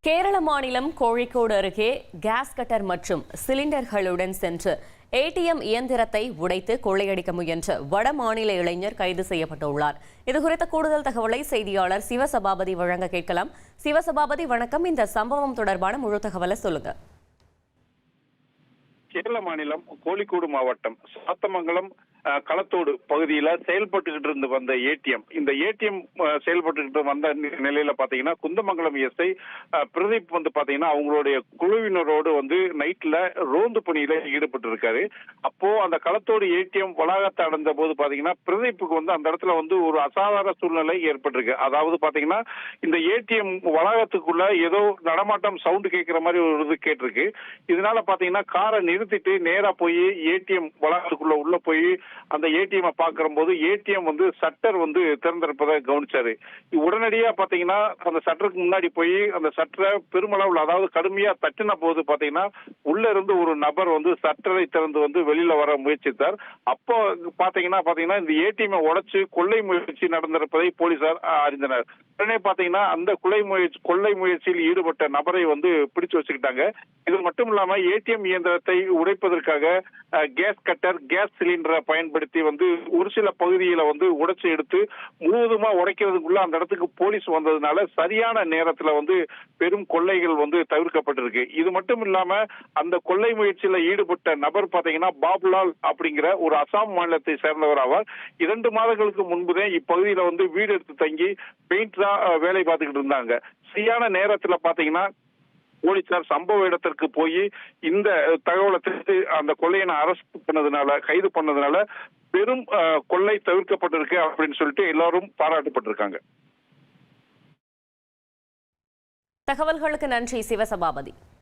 கேரள மாநிலம் கோழிக்கோடு அருகே case cutter மற்றும் சிலிண்டர்களுடன் சென்று ஏடிஎம் இயந்திரத்தை உடைத்து கொள்ளையடிக்க முயன்ற வட மாநில இளைஞர் கைது செய்யப்பட்டுள்ளார். இதுகுறித்த கூடுதல் தகவலை செய்தியாளர் சிவசபாபதி வழங்க கேட்கலாம். சிவசபாபதி வணக்கம். இந்த சம்பவம் தொடர்பான முழு தகவலை சொல்லுங்க. கேரள மாநிலம் கோழிக்கோடு மாவட்டம் சாத்தமங்கலம் களத்தோடு பகுதியில செயல்பட்டுக்கிட்டு இருந்து வந்த ஏடிஎம், இந்த ஏடிஎம் செயல்பட்டுக்கிட்டு வந்த நிலையில பாத்தீங்கன்னா குந்தமங்கலம் எஸ்ஐ பிரதீப் பாத்தீங்கன்னா அவங்களுடைய குழுவினரோடு நைட்ல ரோந்து பணியில ஈடுபட்டு இருக்காரு. அப்போ அந்த களத்தோடு ஏடிஎம் வளாகத்தை அடைந்த போது பாத்தீங்கன்னா பிரதீப்புக்கு அந்த இடத்துல ஒரு அசாதாரண சூழ்நிலை ஏற்பட்டிருக்கு. அதாவது பாத்தீங்கன்னா இந்த ஏடிஎம் வளாகத்துக்குள்ள ஏதோ நடமாட்டம் சவுண்ட் கேட்கிற மாதிரி ஒரு இது கேட்டிருக்கு. இதனால பாத்தீங்கன்னா காரை நிறுத்திட்டு நேரா போய் ஏடிஎம் வளாகத்துக்குள்ள உள்ள போய் அந்த ஏடிஎம் பாக்குற போது ஏடிஎம் சட்டர் திறந்திருப்பதை கவனிச்சாரு. உடனடியா பாத்தீங்கன்னா அந்த சட்டருக்கு முன்னாடி போய் அந்த சட்டரை பெருமளவுல அதாவது கடுமையா தட்டின போது பாத்தீங்கன்னா உள்ள இருந்து ஒரு நபர் சட்டரை திறந்து வெளியில வர முயற்சித்தார். அப்போ பாத்தீங்கன்னா இந்த ஏடிஎம் உடைச்சு கொள்ளை முயற்சி நடந்திருப்பதை போலீசார் அறிந்தனர். உடனே பாத்தீங்கன்னா அந்த கொள்ளை முயற்சியில் ஈடுபட்ட நபரை பிடிச்சு வச்சுக்கிட்டாங்க. இது மட்டும் இல்லாம ஏடிஎம் இயந்திரத்தை உடைப்பதற்காக கேஸ் கட்டர், கேஸ் சிலிண்டரை பயன்படுத்தி ஒரு சில பகுதியில உடைச்சு எடுத்து முழுவதுமா உடைக்கிறதுக்குள்ள அந்த இடத்துக்கு போலீஸ் வந்ததுனால சரியான நேரத்துல பெரும் கொள்ளைகள் தவிர்க்கப்பட்டிருக்கு. இது மட்டும் இல்லாம அந்த கொள்ளை முயற்சியில ஈடுபட்ட நபர் பாத்தீங்கன்னா பாபுலால் அப்படிங்கிற ஒரு அசாம் மாநிலத்தை சேர்ந்தவர் ஆவார். 2 மாதங்களுக்கு முன்புதான் இப்பகுதியில வீடு எடுத்து தங்கி பெயிண்ட் தான் வேலை பார்த்துக்கிட்டு இருந்தாங்க. சரியான நேரத்துல பாத்தீங்கன்னா போலீசார் சம்பவ இடத்திற்கு போய் இந்த தகவலை தெரிவித்து அந்த கொள்ளையனை அரெஸ்ட் பண்ணதுனால, கைது பண்ணதுனால பெரும் கொள்ளை தவிர்க்கப்பட்டிருக்கு அப்படின்னு சொல்லிட்டு எல்லாரும் பாராட்டப்பட்டிருக்காங்க. தகவல்களுக்கு நன்றி சிவசபாபதி.